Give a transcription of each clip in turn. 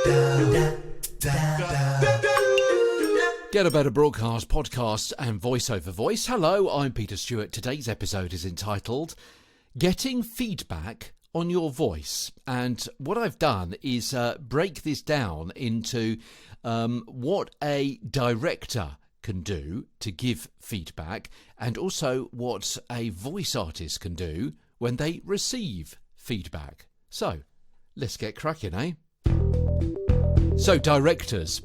Get a Better Broadcast, podcasts and voiceover voice. Hello, I'm Peter Stewart. Today's episode is entitled Getting Feedback on Your Voice. And what I've done is break this down into what a director can do to give feedback and also what a voice artist can do when they receive feedback. So, let's get cracking, eh? So, directors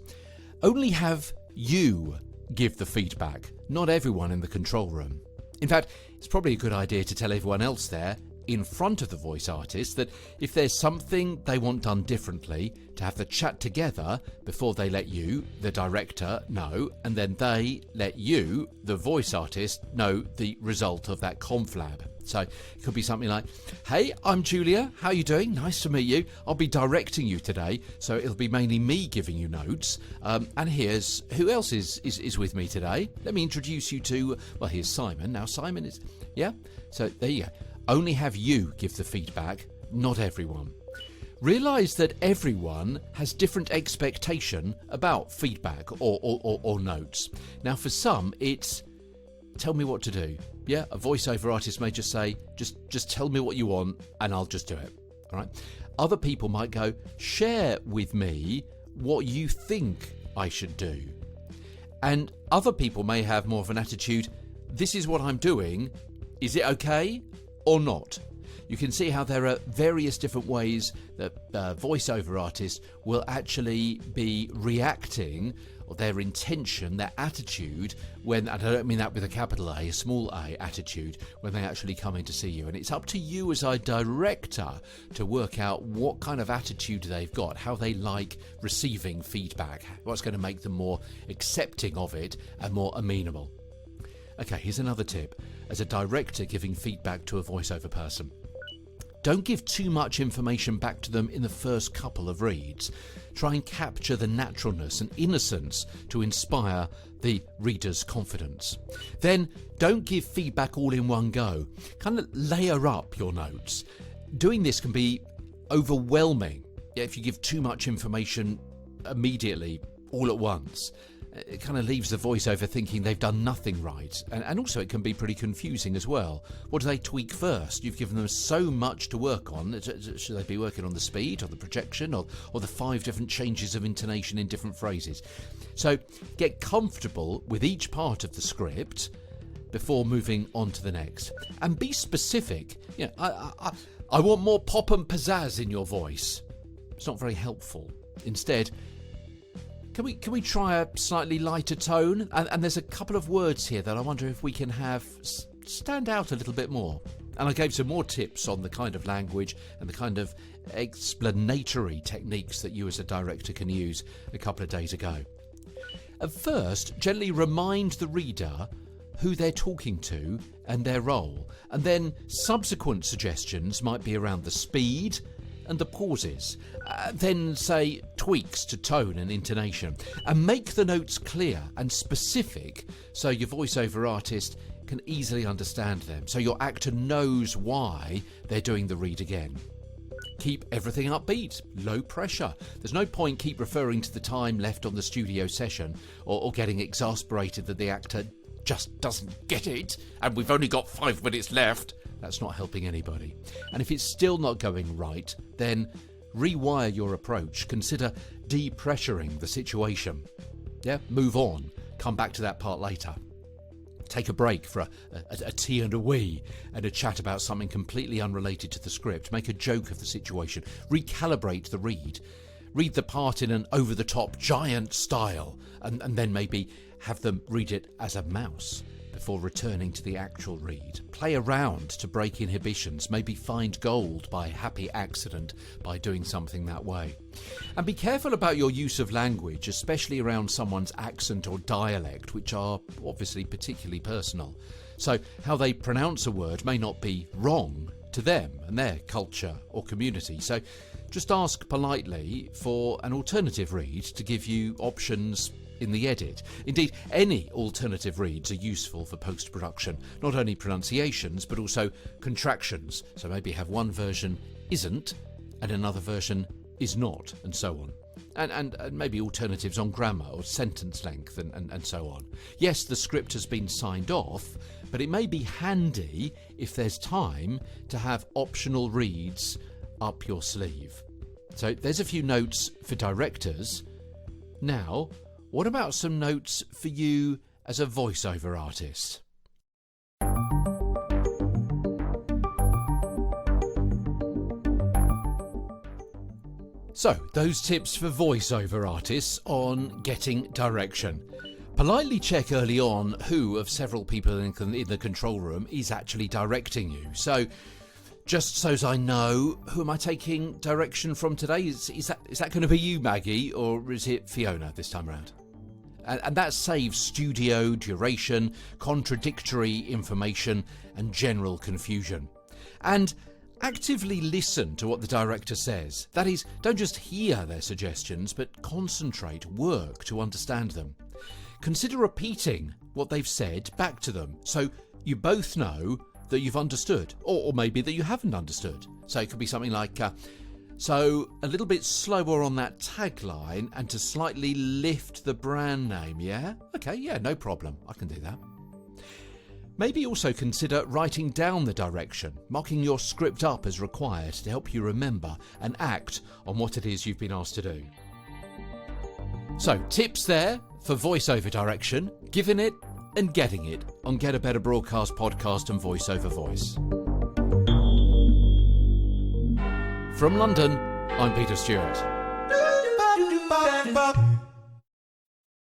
only have you give the feedback, not everyone in the control room. In fact, it's probably a good idea to tell everyone else there in front of the voice artist that if there's something they want done differently, to have the chat together before they let you, the director, know, and then they let you, the voice artist, know the result of that conflab. So it could be something like, hey, I'm Julia, how you doing? Nice to meet you. I'll be directing you today, so it'll be mainly me giving you notes. And here's, who else is with me today? Let me introduce you to, well, here's Simon. Now Simon is, yeah? So there you go. Only have you give the feedback, not everyone. Realise that everyone has different expectation about feedback or notes. Now for some, it's tell me what to do. Yeah, a voiceover artist may just say, just tell me what you want and I'll just do it. All right. Other people might go, share with me what you think I should do. And other people may have more of an attitude, this is what I'm doing, is it okay or not? You can see how there are various different ways that voiceover artists will actually be reacting, or their intention, their attitude, when, and I don't mean that with a capital A, a small a attitude, when they actually come in to see you. And it's up to you as a director to work out what kind of attitude they've got, how they like receiving feedback, what's going to make them more accepting of it and more amenable. Okay, here's another tip. As a director giving feedback to a voiceover person, don't give too much information back to them in the first couple of reads. Try and capture the naturalness and innocence to inspire the reader's confidence. Then don't give feedback all in one go. Kind of layer up your notes. Doing this can be overwhelming if you give too much information immediately, all at once. It kind of leaves the voiceover thinking they've done nothing right. And also it can be pretty confusing as well. What do they tweak first? You've given them so much to work on. Should they be working on the speed or the projection or the 5 different changes of intonation in different phrases? So get comfortable with each part of the script before moving on to the next. And be specific. You know, I want more pop and pizzazz in your voice. It's not very helpful. Instead, Can we try a slightly lighter tone? And there's a couple of words here that I wonder if we can have stand out a little bit more. And I gave some more tips on the kind of language and the kind of explanatory techniques that you as a director can use a couple of days ago. At first, gently remind the reader who they're talking to and their role. And then subsequent suggestions might be around the speed and the pauses, then say tweaks to tone and intonation, and make the notes clear and specific so your voiceover artist can easily understand them, so your actor knows why they're doing the read again. Keep everything upbeat, low pressure. There's no point keep referring to the time left on the studio session or getting exasperated that the actor just doesn't get it and we've only got 5 minutes left. That's not helping anybody. And if it's still not going right, then rewire your approach. Consider depressuring the situation. Yeah, move on. Come back to that part later. Take a break for a tea and a wee and a chat about something completely unrelated to the script. Make a joke of the situation. Recalibrate the read. Read the part in an over-the-top giant style and then maybe have them read it as a mouse before returning to the actual read. Play around to break inhibitions, maybe find gold by happy accident by doing something that way. And be careful about your use of language, especially around someone's accent or dialect, which are obviously particularly personal. So how they pronounce a word may not be wrong to them and their culture or community. So just ask politely for an alternative read to give you options in the edit. Indeed, any alternative reads are useful for post-production, not only pronunciations but also contractions. So maybe have one version isn't and another version is not, and so on. and maybe alternatives on grammar or sentence length and so on. Yes, the script has been signed off, but it may be handy if there's time to have optional reads up your sleeve. So there's a few notes for directors. Now, what about some notes for you as a voiceover artist? So, those tips for voiceover artists on getting direction. Politely check early on who of several people in the control room is actually directing you. So, just so as I know, who am I taking direction from today? Is that going to be you, Maggie, or is it Fiona this time around? And that saves studio, duration, contradictory information, and general confusion. And actively listen to what the director says. That is, don't just hear their suggestions, but concentrate, work to understand them. Consider repeating what they've said back to them, so you both know that you've understood, or maybe that you haven't understood. So it could be something like, so a little bit slower on that tagline and to slightly lift the brand name, yeah? Okay, yeah, no problem. I can do that. Maybe also consider writing down the direction, marking your script up as required to help you remember and act on what it is you've been asked to do. So, tips there for voiceover direction, giving it and getting it on Get a Better Broadcast podcast and Voiceover Voice. From London, I'm Peter Stewart.